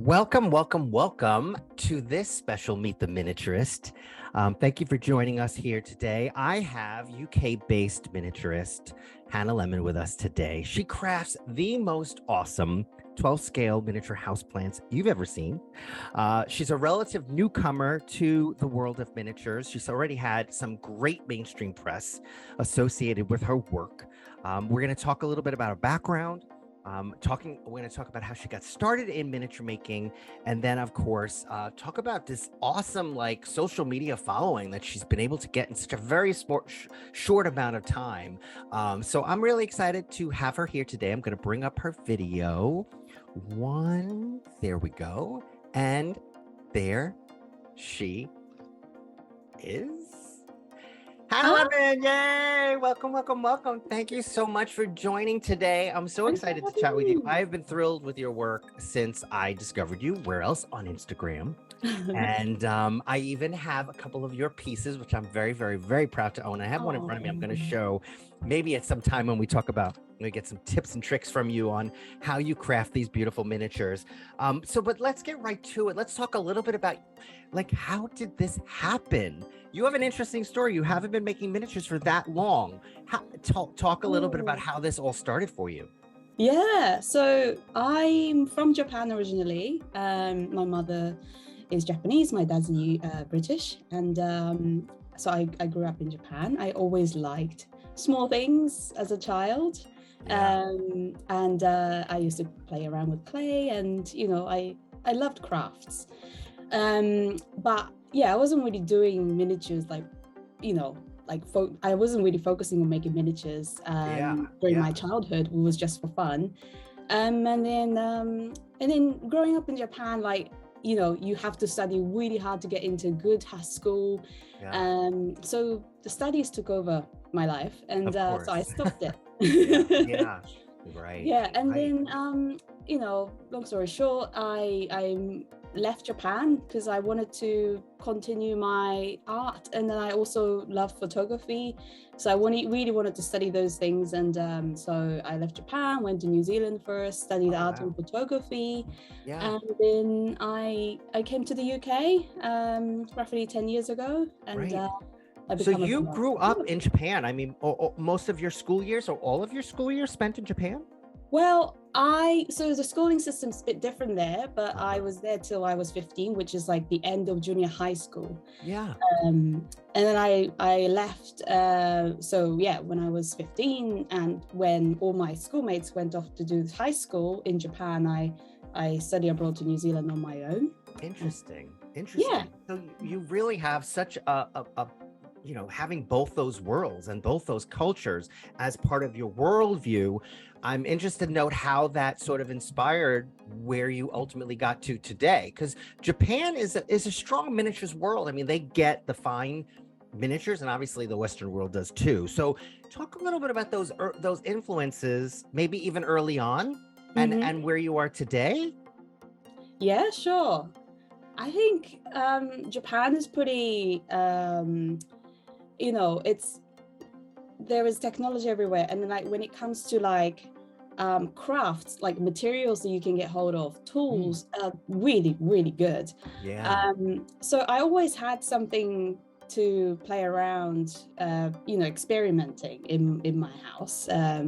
Welcome, welcome, welcome to this special Meet the Miniaturist. Thank you for joining us here today. I have UK-based miniaturist Hannah Lemon with us today. She crafts the most awesome 12-scale miniature houseplants you've ever seen. She's a relative newcomer to the world of miniatures. She's already had some great mainstream press associated with her work. We're going to talk a little bit about her background. We're going to talk about how she got started in miniature making, and then of course talk about this awesome social media following that she's been able to get in such a very short amount of time. So I'm really excited to have her here today. I'm going to bring up her video. There we go, and there she is. Hannah Lemon, yay! Welcome, welcome, welcome. Thank you so much for joining today. I'm so excited to chat with you. I've been thrilled with your work since I discovered you. Where else? On Instagram. And I even have a couple of your pieces, which I'm very, very, very proud to own. I have one in front of me. I'm going to show maybe at some time when we talk about, we get some tips and tricks from you on how you craft these beautiful miniatures. But let's get right to it. Let's talk a little bit about how did this happen? You have an interesting story. You haven't been making miniatures for that long. Talk a little bit about how this all started for you. Yeah, so I'm from Japan originally. My mother is Japanese, my dad's British, and so I grew up in Japan. I always liked small things as a child. Yeah. I used to play around with clay, and I loved crafts. But yeah, I wasn't really doing miniatures I wasn't really focusing on making miniatures during my childhood. It was just for fun. And then growing up in Japan, you have to study really hard to get into a good school. So the studies took over my life, and so I stopped it. Right. Yeah, and then long story short, I left Japan because I wanted to continue my art, and then I also love photography, so I really wanted to study those things. And so I left Japan, went to New Zealand first, studied art and photography, and then I came to the UK roughly 10 years ago, and so you grew up in Japan. I mean, most of your school years or all of your school years spent in Japan? Well, so the schooling system's a bit different there, but I was there till I was 15, which is the end of junior high school. Yeah. And then I left. When I was 15, and when all my schoolmates went off to do high school in Japan, I studied abroad to New Zealand on my own. Interesting. Yeah. So you really have such a having both those worlds and both those cultures as part of your worldview. I'm interested to note how that sort of inspired where you ultimately got to today, because Japan is a strong miniatures world. I mean, they get the fine miniatures, and obviously the Western world does too. So talk a little bit about those influences, maybe even early on, and where you are today. Yeah, sure. I think Japan is pretty there is technology everywhere, and then when it comes to crafts, materials that you can get hold of, tools are really, really good. So I always had something to play around, experimenting in my house. I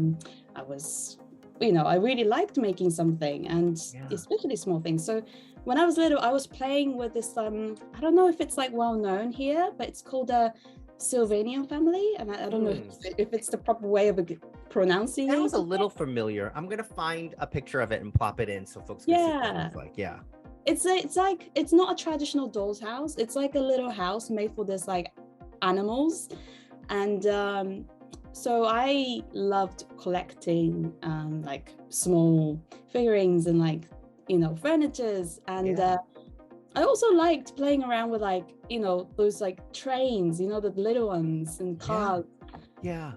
really liked making something, and especially small things. So when I was little, I was playing with this, I don't know if it's well known here, but it's called a Sylvanian family, and I don't know if it's the proper way of pronouncing it. That was a little familiar. I'm gonna find a picture of it and pop it in so folks can see what it looks like. Yeah. It's not a traditional doll's house. It's like a little house made for this animals, and so I loved collecting small figurines and furnitures, and I also liked playing around with those trains, the little ones, and cars. Yeah.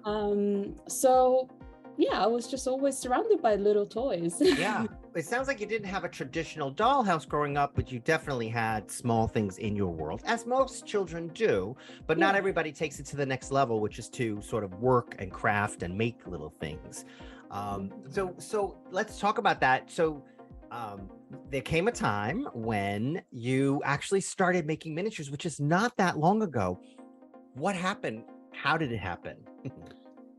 So yeah, I was just always surrounded by little toys. Yeah. It sounds like you didn't have a traditional dollhouse growing up, but you definitely had small things in your world, as most children do, but not everybody takes it to the next level, which is to sort of work and craft and make little things. So let's talk about that. So there came a time when you actually started making miniatures, which is not that long ago. What happened? How did it happen?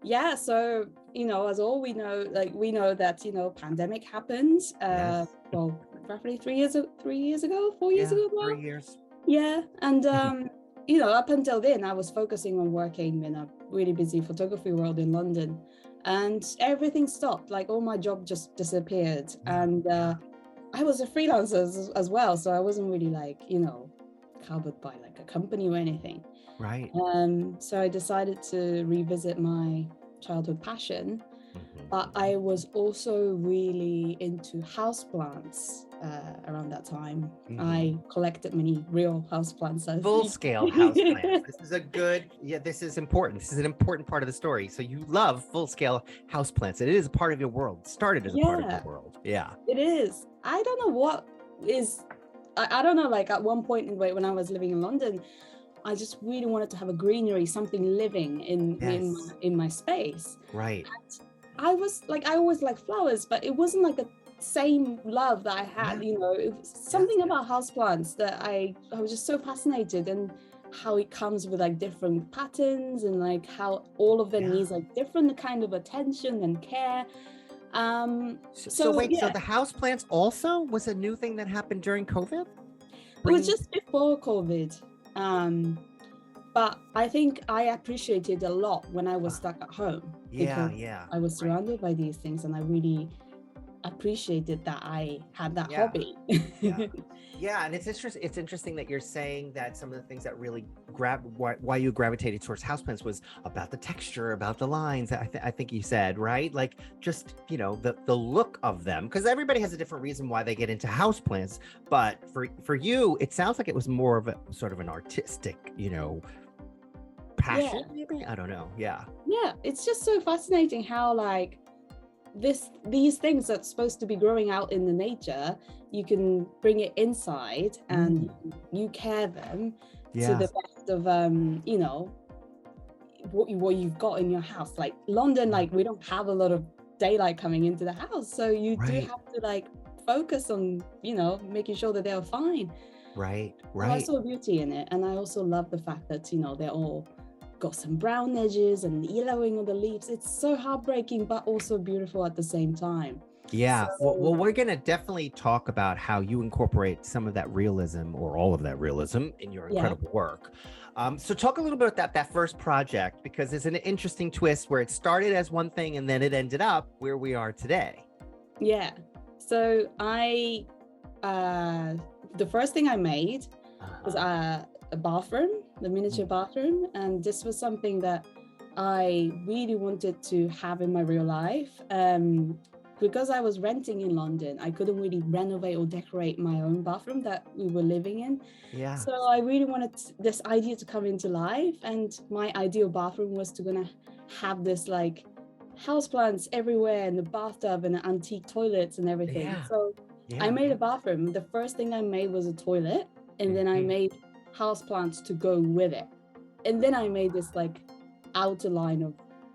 Yeah, so as all we know, like we know that pandemic happened. Yes. Well, roughly 3 years, 3 years ago, 4 years Yeah, ago now. 3 years. Yeah, and up until then, I was focusing on working in a really busy photography world in London, and everything stopped. Like all my job just disappeared, and I was a freelancer as well, so I wasn't really like covered by like a company or anything. Right. So I decided to revisit my childhood passion, but I was also really into houseplants around that time. I collected many real houseplants. Full-scale houseplants. This is this is important. This is an important part of the story. So you love full-scale houseplants. It is a part of your world. Started as a part of your world. Yeah. It is. I don't know what is, I don't know, like at one point when I was living in London, I just really wanted to have a greenery, something living in my space. Right. And I always like flowers, but it wasn't like the same love that I had. It was something about houseplants that I was just so fascinated, and how it comes with like different patterns, and like how all of them needs like different kind of attention and care. So wait, so the houseplants also was a new thing that happened during COVID? It was just before COVID. But I think I appreciated a lot when I was stuck at home. I was surrounded by these things, and I really appreciated that I had that hobby. Yeah, and it's interesting that you're saying that some of the things that really why you gravitated towards houseplants was about the texture, about the lines. I think you said, right? Like just the look of them, because everybody has a different reason why they get into houseplants. But for you, it sounds like it was more of a sort of an artistic, passion. Maybe, I don't know. Yeah, it's just so fascinating how like these things that's supposed to be growing out in the nature, you can bring it inside and you care them to the best of what you've got in your house. Like London, like we don't have a lot of daylight coming into the house, so you do have to like focus on making sure that they're fine. Right. So I saw beauty in it, and I also love the fact that they're all got some brown edges and yellowing of the leaves. It's so heartbreaking, but also beautiful at the same time. Yeah. Well, we're going to definitely talk about how you incorporate some of that realism, or all of that realism, in your incredible work. So talk a little bit about that first project, because it's an interesting twist where it started as one thing and then it ended up where we are today. Yeah. So the first thing I made was a bathroom, the miniature bathroom. And this was something that I really wanted to have in my real life. Because I was renting in London, I couldn't really renovate or decorate my own bathroom that we were living in. Yeah. So I really wanted this idea to come into life. And my ideal bathroom was gonna have this like houseplants everywhere, and the bathtub and the antique toilets and everything. Yeah. So I made a bathroom. The first thing I made was a toilet, and then I made houseplants to go with it. And then I made this like outer line of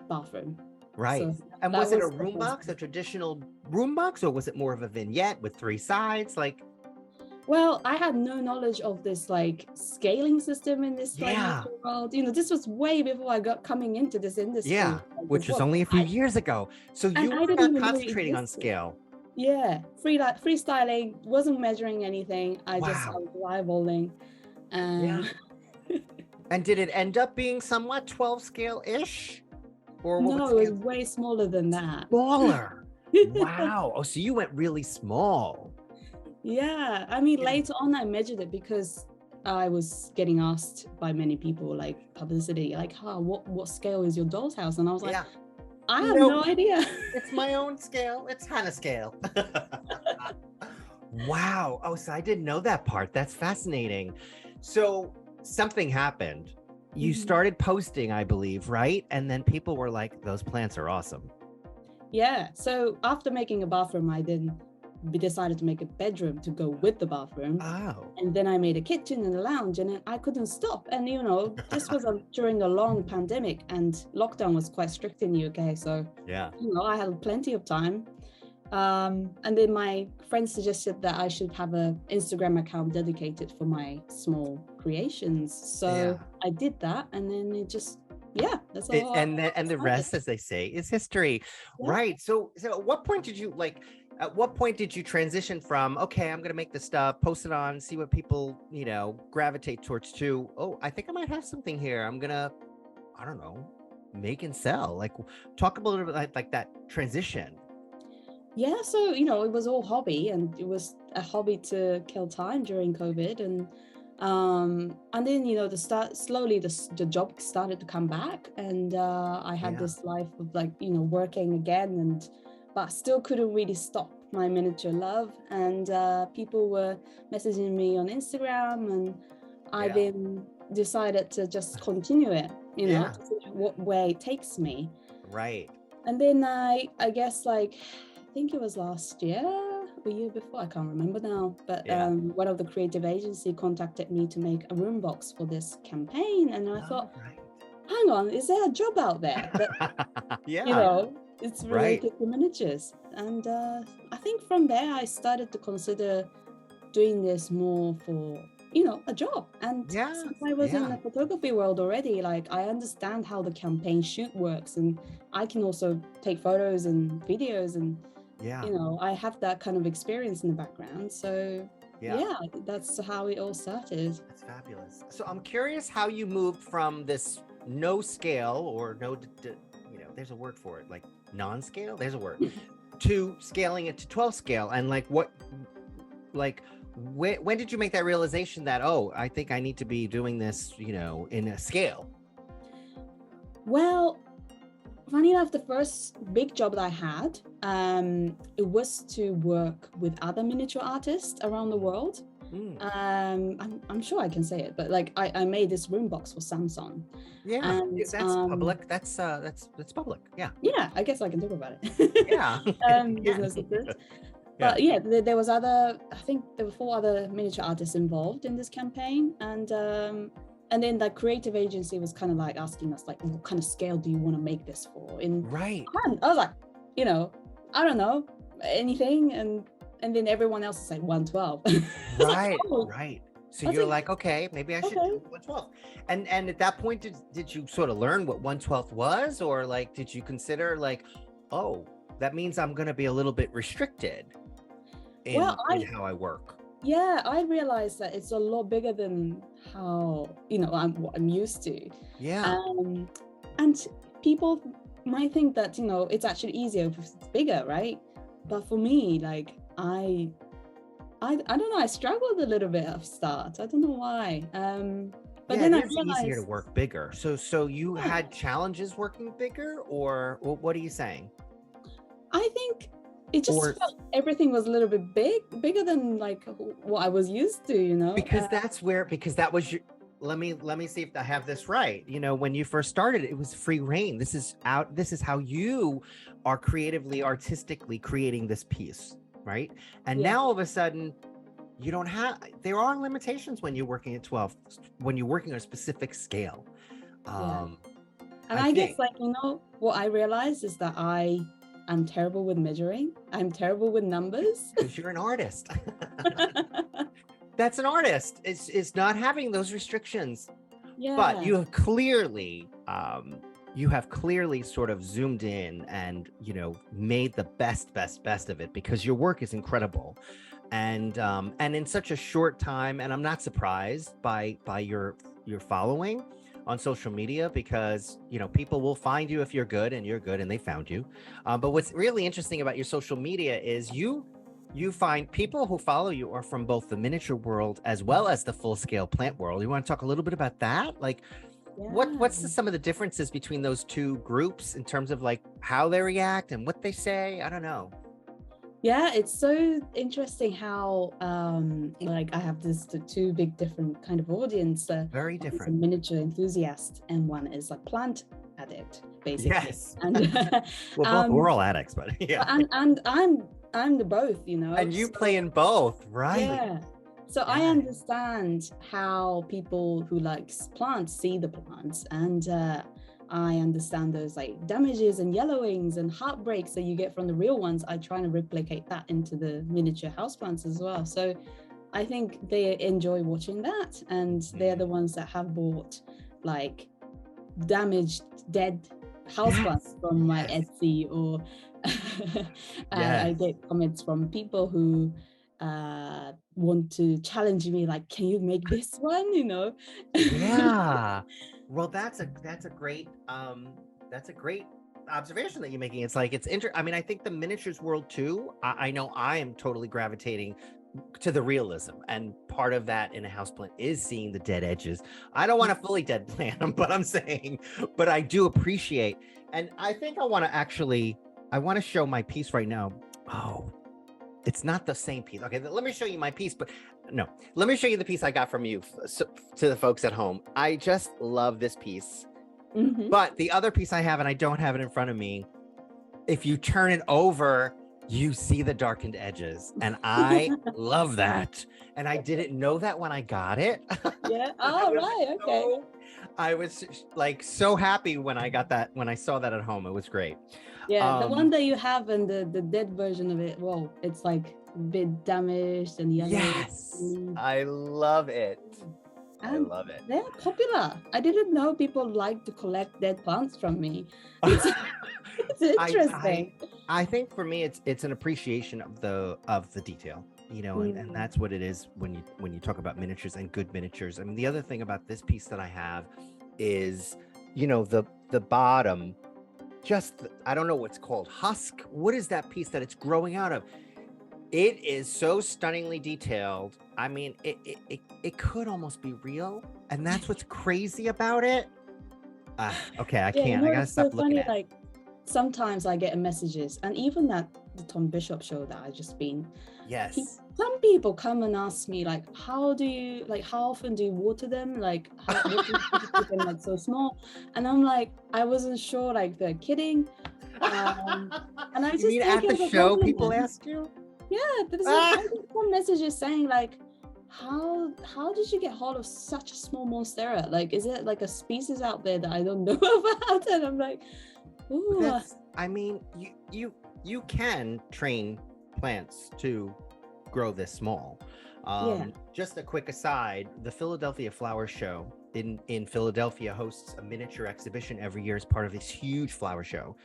bathroom. Right. So and was it a room box, a traditional room box, or was it more of a vignette with 3 sides? Like, well, I had no knowledge of this like scaling system in this world. This was way before I got coming into this industry. Yeah, which was only a few years ago. So you were not concentrating on scale. Yeah, freestyling, wasn't measuring anything. I was eyeballing. And did it end up being somewhat 12 scale-ish? Or no, it was way smaller than that. Smaller. Wow. Oh, so you went really small. Yeah. I mean, later on I measured it because I was getting asked by many people, like publicity, like, what scale is your doll's house? And I was like, I have no idea. It's my own scale. It's Hannah scale. Wow. Oh, so I didn't know that part. That's fascinating. So something happened. You started posting, I believe, right? And then people were like, those plants are awesome. Yeah. So after making a bathroom, I then decided to make a bedroom to go with the bathroom. Oh. And then I made a kitchen and a lounge, and I couldn't stop. And, this was during a long pandemic, and lockdown was quite strict in the UK. So, I had plenty of time. And then my friend suggested that I should have an Instagram account dedicated for my small creations. So I did that, and then it just, that's all. And the rest, as they say, is history. Yeah. Right. So at what point did you transition from, okay, I'm going to make this stuff, post it on, see what people, gravitate towards, to, oh, I think I might have something here. I'm going to, I don't know, make and sell. Like, talk a little bit like that transition. Yeah. So, it was all hobby, and it was a hobby to kill time during COVID. And then, slowly the job started to come back, and I had this life of working again, but still couldn't really stop my miniature love. And people were messaging me on Instagram, and I then decided to just continue it, to see what way it takes me. Right. And then I guess I think it was last year, the year before, I can't remember now, but one of the creative agency contacted me to make a room box for this campaign, and I thought, hang on, is there a job out there that it's related to miniatures? And I think from there I started to consider doing this more for a job. And since I was in the photography world already, I understand how the campaign shoot works, and I can also take photos and videos, and I have that kind of experience in the background. So that's how it all started. That's fabulous. So I'm curious how you moved from this no scale, or no, there's a word for it, like non-scale, there's a word, to scaling it to 12 scale. And when did you make that realization that, oh, I think I need to be doing this, in a scale? Well, funny enough, the first big job that I had, it was to work with other miniature artists around the world. I'm sure I can say it, but I made this room box for Samsung. Yeah, and, that's public. That's public. Yeah. Yeah, I guess I can talk about it. Yeah. Business secret. But there was I think there were 4 other miniature artists involved in this campaign, and then the creative agency was kind of asking us what kind of scale do you want to make this for? I was like, I don't know, anything, and then everyone else is 112. Right, right. So you're okay, maybe I should do 112. And at that point, did you sort of learn what 112 was, or did you consider oh, that means I'm going to be a little bit restricted in how I work? Yeah, I realized that it's a lot bigger than how what I'm used to. Yeah. And people might think that it's actually easier if it's bigger, right? But for me, I don't know, I struggled a little bit at start. I don't know why. But then I realized easier to work bigger. So you had challenges working bigger, or what are you saying? I think it just felt everything was a little bit bigger than what I was used to, Because that was your, let me see if I have this right. When you first started, it was free reign. This is how you are creatively, artistically creating this piece, right? And now all of a sudden, there are limitations when you're working at 12, when you're working on a specific scale. And I guess what I realized is that I'm terrible with measuring. I'm terrible with numbers. Because you're an artist. That's an artist. It's not having those restrictions. Yeah. But you have clearly sort of zoomed in and, made the best of it, because your work is incredible. And in such a short time, and I'm not surprised by your following on social media, because people will find you if you're good, and they found you. But what's really interesting about your social media is you find people who follow you are from both the miniature world as well as the full-scale plant world. You want to talk a little bit about that? What's some of the differences between those two groups in terms of how they react and what they say? I don't know. Yeah, it's so interesting how I have this 2 big different kind of audience. Very different. One is a miniature enthusiast, and one is a plant addict, basically. Yes. And well, both we're all addicts, but yeah. And I'm the both, And you play in both, right? Yeah. So I understand how people who likes plants see the plants, and I understand those like damages and yellowings and heartbreaks that you get from the real ones. I try to replicate that into the miniature houseplants as well. So I think they enjoy watching that, and they're the ones that have bought like damaged, dead houseplants from my Etsy, or I get comments from people who want to challenge me, like, can you make this one, you know? Yeah. Well, that's a great observation that you're making. It's like, I mean, I think the miniatures world too, I know I am totally gravitating to the realism, and part of that in a houseplant is seeing the dead edges. I don't want a fully dead plant, but but I do appreciate, and I think I want to show my piece right now. Oh, it's not the same piece. Okay, let me show you my piece, but no, let me show you the piece I got from you, to the folks at home. I just love this piece. But the other piece I have, and I don't have it in front of me, if you turn it over, you see the darkened edges, and I love that. And I didn't know that when I got it. Yeah. Oh, right. Okay. I was like so happy when I got that, when I saw that at home. It was great. Yeah, the one that you have and the dead version of it, well, it's like a bit damaged and yellow. Yes, I love it. I love it. They're popular. I didn't know people like to collect dead plants from me. It's interesting. I think for me, it's an appreciation of the detail, you know, and that's what it is when you talk about miniatures and good miniatures. I mean, the other thing about this piece that I have is, you know, the bottom, I don't know what's called, husk. What is that piece that it's growing out of? It is so stunningly detailed. I mean, it could almost be real, and that's what's crazy about it. Okay, I can't. I gotta stop looking at it. Like, sometimes I get messages, and even at the Tom Bishop show that I just been. Yes. Some people come and ask me, like, how often do you water them? Like, how do you keep them like so small? And I'm like, I wasn't sure, like, they're kidding. And I just, you mean at the show people ask you? Yeah, there's some messages saying like, how did you get hold of such a small monstera? Like, is it like a species out there that I don't know about? And I'm like, ooh. I mean, you can train plants to grow this small. Just a quick aside, the Philadelphia Flower Show in Philadelphia hosts a miniature exhibition every year as part of this huge flower show.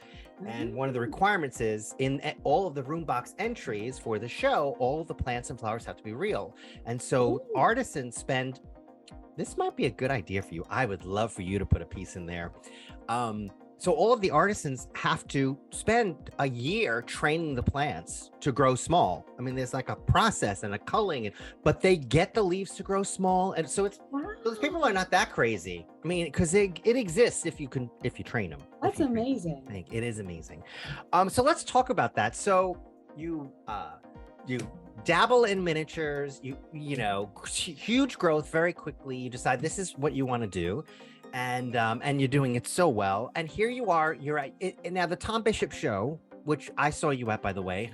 And one of the requirements is, in all of the room box entries for the show, all of the plants and flowers have to be real. And so artisans this might be a good idea for you. I would love for you to put a piece in there. So all of the artisans have to spend a year training the plants to grow small. I mean, there's like a process and a culling, but they get the leaves to grow small. And so those people are not that crazy. I mean, because it exists if you train them. That's amazing. I think it is amazing. So let's talk about that. So you dabble in miniatures, you know, huge growth very quickly. You decide this is what you want to do. And you're doing it so well. And here you are, you're at it. Now the Tom Bishop show, which I saw you at, by the way,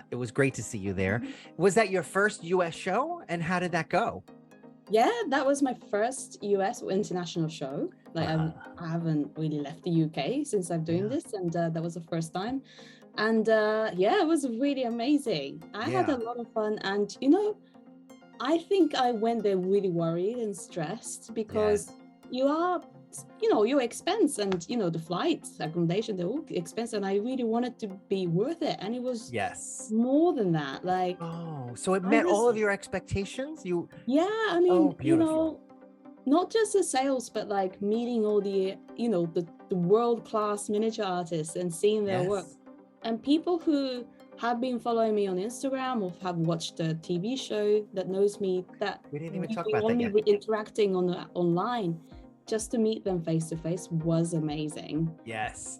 it was great to see you there. Was that your first US show? And how did that go? Yeah, that was my first US or international show. Like I haven't really left the UK since I'm doing this, and that was the first time. And it was really amazing. I had a lot of fun, and you know, I think I went there really worried and stressed because you are, you know, your expense and, you know, the flights, accommodation, they're all expensive, and I really wanted to be worth it, and it was more than that. Like, so it met all of your expectations. I mean, you know, not just the sales, but like meeting all the, you know, the world-class miniature artists and seeing their work, and people who have been following me on Instagram or have watched the TV show that knows me, that we didn't even talk about that yet. Interacting online, just to meet them face to face was amazing. Yes.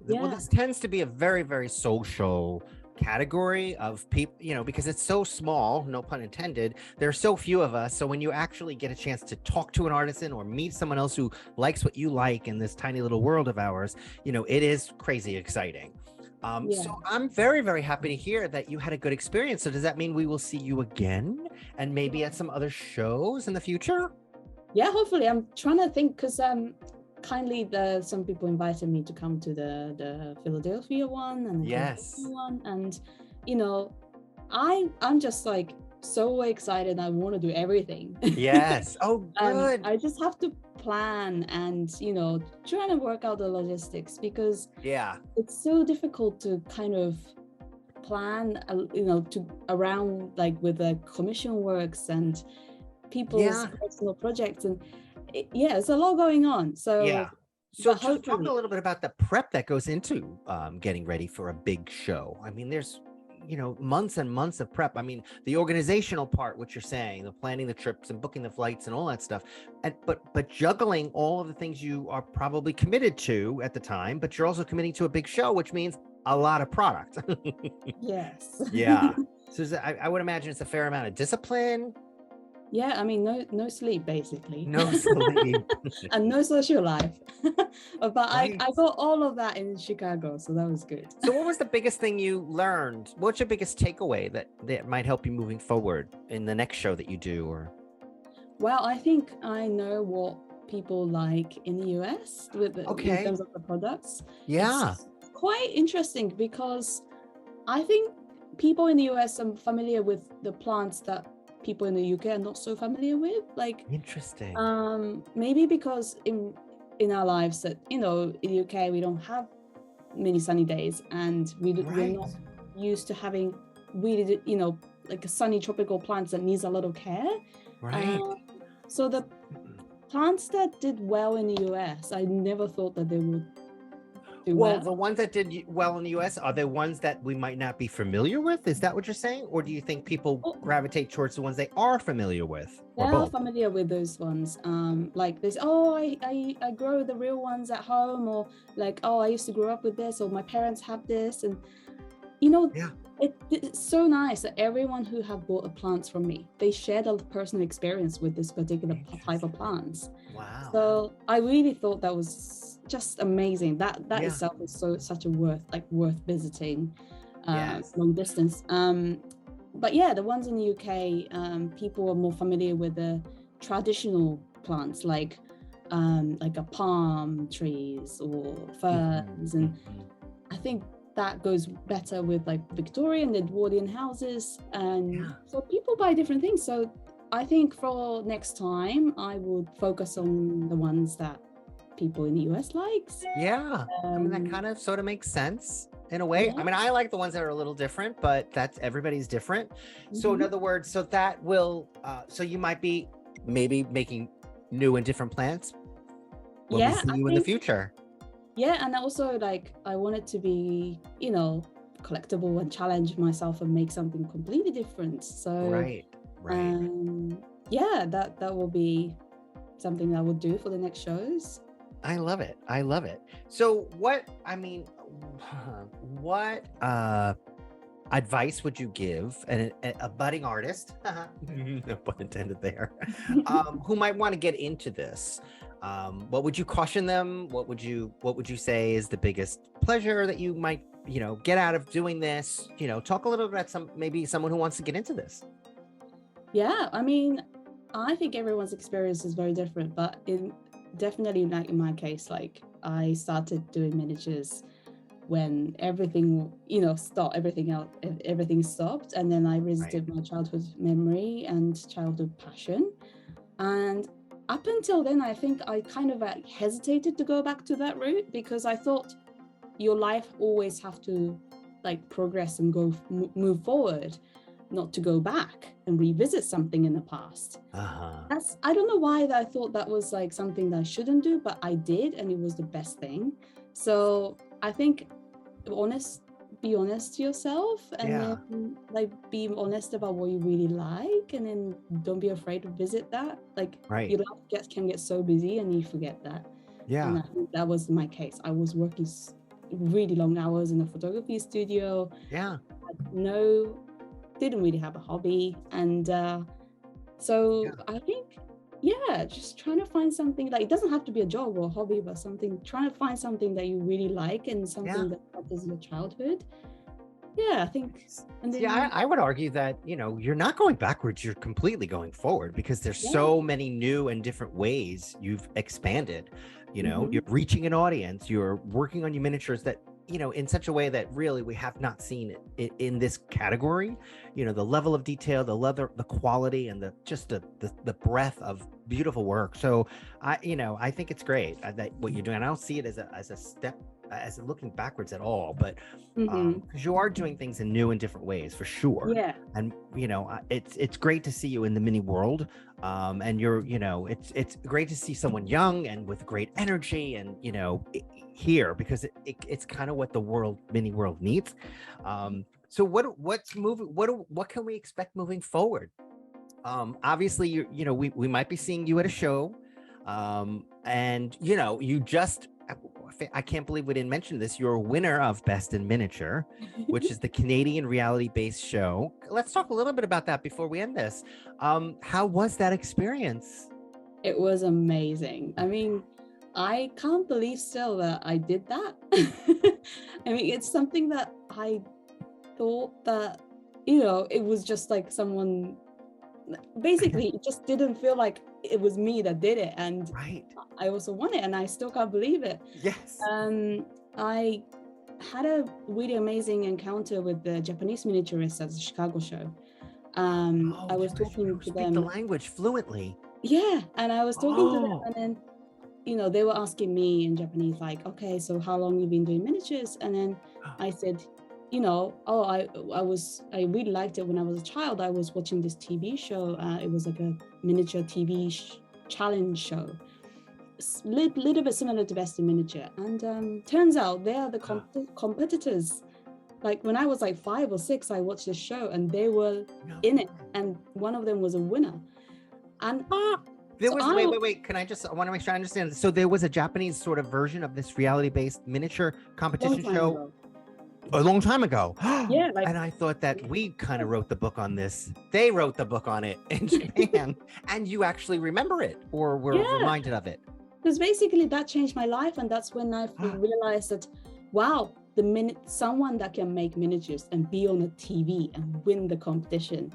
Well, this tends to be a very, very social category of people, you know, because it's so small, no pun intended. There are so few of us. So when you actually get a chance to talk to an artisan or meet someone else who likes what you like in this tiny little world of ours, you know, it is crazy exciting. So I'm very, very happy to hear that you had a good experience. So does that mean we will see you again and maybe at some other shows in the future? Yeah, hopefully. I'm trying to think, because kindly some people invited me to come to the Philadelphia one and the California one, and I'm just like so excited. I want to do everything. Yes. Oh, good. I just have to plan and trying to work out the logistics, because it's so difficult to kind of plan to around like with the commission works and people's personal projects, and it's a lot going on. So just talk a little bit about the prep that goes into getting ready for a big show. I mean, there's months and months of prep. I mean, the organizational part, what you're saying, the planning the trips and booking the flights and all that stuff, and but juggling all of the things you are probably committed to at the time, but you're also committing to a big show, which means a lot of product. Yes. Yeah. So I would imagine it's a fair amount of discipline. Yeah, I mean, no sleep, basically. No sleep. And no social life. But right. I got all of that in Chicago, so that was good. So what was the biggest thing you learned? What's your biggest takeaway that might help you moving forward in the next show that you do? Or well, I think I know what people like in the US in terms of the products. Yeah. It's quite interesting, because I think people in the US are familiar with the plants that people in the UK are not so familiar with. Like, interesting. Maybe because in our lives that in the UK we don't have many sunny days, and we're not used to having really like a sunny tropical plants that needs a lot of care. Right. So the plants that did well in the US, I never thought that they would do well. The ones that did well in the US, are they ones that we might not be familiar with? Is that what you're saying? Or do you think people gravitate towards the ones they are familiar with? They are familiar with those ones. Like this, I grow the real ones at home, or like, I used to grow up with this, or my parents have this. And it's so nice that everyone who have bought plants from me, they shared a personal experience with this particular type of plants. Wow. So I really thought that was just amazing. That itself is such a worth visiting long distance. But the ones in the UK, people are more familiar with the traditional plants, like a palm trees or ferns, and I think that goes better with like Victorian, Edwardian houses, and so people buy different things. So I think for next time I would focus on the ones that people in the US likes. I mean, that kind of sort of makes sense in a way. I mean, I like the ones that are a little different, but everybody's different. So in other words, so that will so you might be maybe making new and different plants when we see you in the future. And also, like, I want it to be, collectible and challenge myself and make something completely different. So that will be something I would do for the next shows. I love it. So what advice would you give a budding artist, no pun intended there, who might want to get into this? What would you caution them? What would you say is the biggest pleasure that you might, get out of doing this? Talk a little bit about maybe someone who wants to get into this. Yeah, I mean, I think everyone's experience is very different, but definitely like in my case, like I started doing miniatures when everything, stopped, everything stopped. And then I visited my childhood memory and childhood passion. And up until then, I think I kind of hesitated to go back to that route, because I thought your life always have to like progress and move forward, not to go back and revisit something in the past. I don't know why I thought that was like something that I shouldn't do, but I did, and it was the best thing. So I think be honest to yourself, and then like be honest about what you really like, and then don't be afraid to visit that. Like your life can get so busy and you forget that. And I think that was my case. I was working really long hours in a photography studio. Didn't really have a hobby, and I think just trying to find something, like it doesn't have to be a job or a hobby, but trying to find something that you really like and something that touches your childhood. I think. And then, I would argue that you're not going backwards, you're completely going forward, because there's so many new and different ways you've expanded. You know, you're reaching an audience, you're working on your miniatures that, you know, in such a way that really we have not seen it in this category. You know, the level of detail, the leather, the quality, and the breadth of beautiful work. So I think it's great that what you're doing. I don't see it as a step, as looking backwards at all, but because you are doing things in new and different ways for sure. Yeah. And it's great to see you in the mini world. And you're, it's great to see someone young and with great energy and, here, because it's kind of what the mini world needs. So what's moving? What can we expect moving forward? Obviously, we might be seeing you at a show, and you just. I can't believe we didn't mention this. You're a winner of Best in Miniature, which is the Canadian reality-based show. Let's talk a little bit about that before we end this. How was that experience? It was amazing. I mean, I can't believe still that I did that. I mean, it's something that I thought that, it was just like someone, basically, it just didn't feel like it was me that did it. And right. I also won it, and I still can't believe it. Yes. I had a really amazing encounter with the Japanese miniaturists at the Chicago show. I was talking to them. Speak the language fluently. Yeah, and I was talking to them, and then, they were asking me in Japanese, like, okay, so how long you been doing miniatures? And then I said, I really liked it when I was a child. I was watching this TV show. It was like a miniature TV challenge show, little bit similar to Best in Miniature. And turns out they are the competitors. Like when I was like 5 or 6, I watched this show and they were in it, and one of them was a winner. And there was wait. I want to make sure I understand. So there was a Japanese sort of version of this reality-based miniature competition show a long time ago. Yeah, and I thought that we kind of wrote the book on this. They wrote the book on it in Japan, and you actually remember it or were reminded of it. Because basically that changed my life, and that's when I realized that, wow, someone that can make miniatures and be on a TV and win the competition.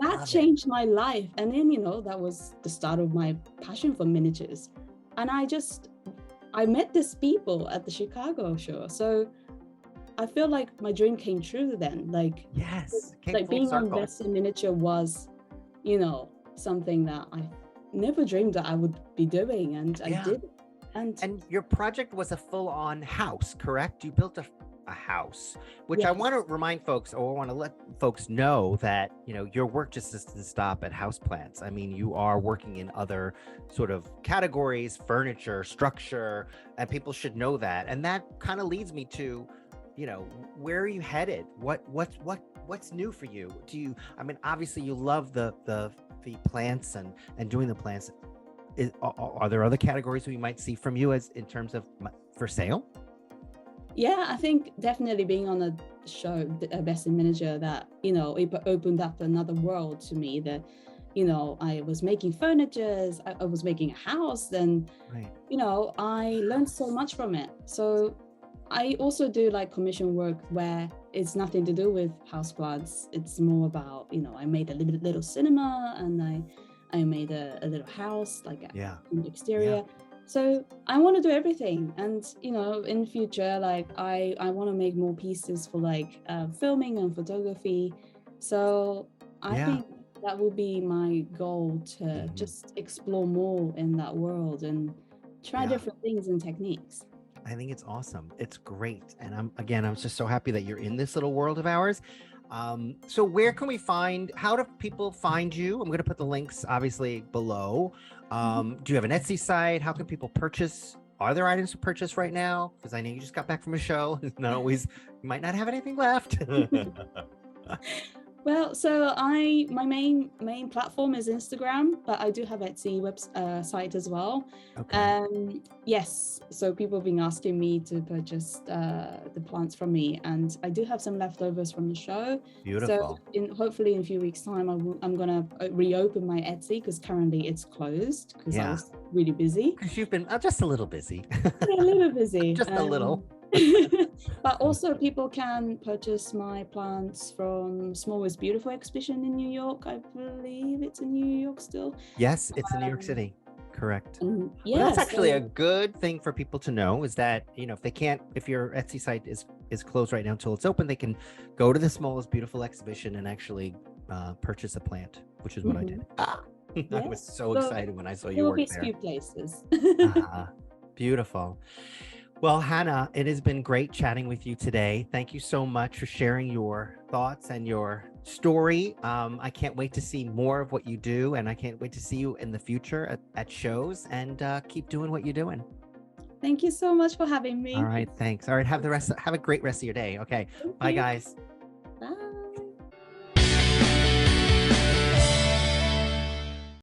That changed my life. And then, that was the start of my passion for miniatures. And I met these people at the Chicago show. So I feel like my dream came true then. Like, yes, like being on Best in Miniature was, something that I never dreamed that I would be doing. And I did. And your project was a full-on house, correct? You built a house, which I want to remind folks, or I want to let folks know that, your work just doesn't stop at houseplants. I mean, you are working in other sort of categories, furniture, structure, and people should know that. And that kind of leads me to, where are you headed? What's new for you? Obviously you love the plants and doing the plants. Are there other categories we might see from you as in terms of for sale? Yeah, I think definitely being on a show, Best in Miniature, that, it opened up another world to me that, I was making furniture, I was making a house, and, I learned so much from it. So I also do like commission work where it's nothing to do with houseplants. It's more about, I made a little cinema, and I made a little house, like in the exterior. So I want to do everything. And, in the future, like I want to make more pieces for like filming and photography. So I think that will be my goal to just explore more in that world and try different things and techniques. I think it's awesome. It's great. And I'm just so happy that you're in this little world of ours. So how do people find you? I'm going to put the links obviously below. Do you have an Etsy site? How can people purchase? Are there items to purchase right now? Because I know you just got back from a show. Not always, you might not have anything left. Well, so my main platform is Instagram, but I do have Etsy site as well. Okay. Yes, so people have been asking me to purchase the plants from me, and I do have some leftovers from the show. Beautiful. So hopefully in a few weeks' time, I'm gonna reopen my Etsy because currently it's closed because I was really busy. Because you've been just a little busy. Yeah, a little busy. Just a little. But also people can purchase my plants from Small is Beautiful exhibition in New York. I believe it's in New York still. Yes, it's in New York City. Correct. Correct. And Well, that's actually so a good thing for people to know, is that, if they can't, if your Etsy site is closed right now until it's open, they can go to the Smallest Beautiful exhibition and actually purchase a plant, which is what I did. I was yes, so so excited when I saw you there will work be a there. few places. Beautiful. Well, Hannah, it has been great chatting with you today. Thank you so much for sharing your thoughts and your story. I can't wait to see more of what you do, and I can't wait to see you in the future at shows, and keep doing what you're doing. Thank you so much for having me. All right, thanks. All right, have a great rest of your day. Okay, Thank bye you. guys.